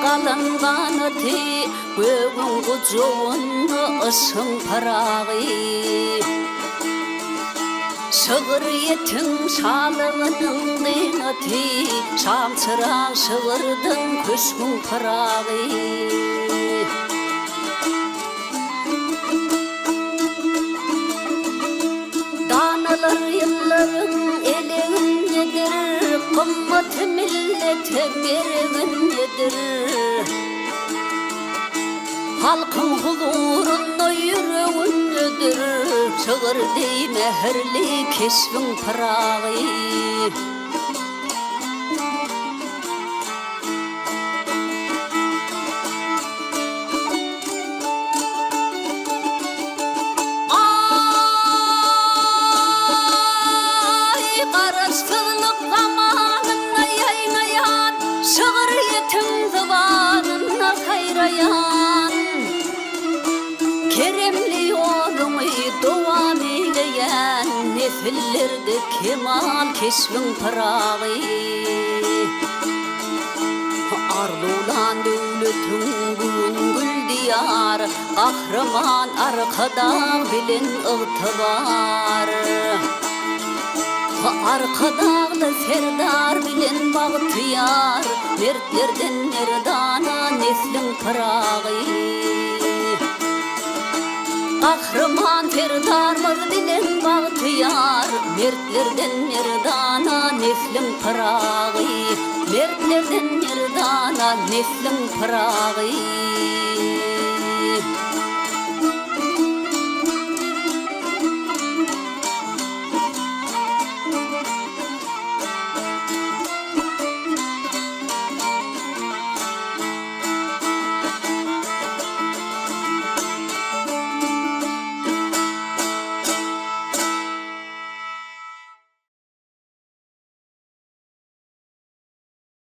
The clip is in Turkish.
қаланғаны ти өгінгі жоғыны ұшың парағы шығыр етің шалығының дені ти шамсырақ шығырдың көшкің парағы даналар елларың елегін едір қымматы миллеті берегін едір халқың ғұлурын ойырығын едір шығыр дей мәхірлі кешвің парағы Keremli oğlumu doğan eyleyen nefillerde kemal keşfin parağı Arlulan dövletin gül diyar Kahraman arkadan bilin ıgtıbar Arkadağlı serdar bilen bağıtıyar Mertlerden merdana neslin parağı Kahraman serdar bilen bağıtıyar Mertlerden merdana neslin parağı Mertlerden merdana neslin parağı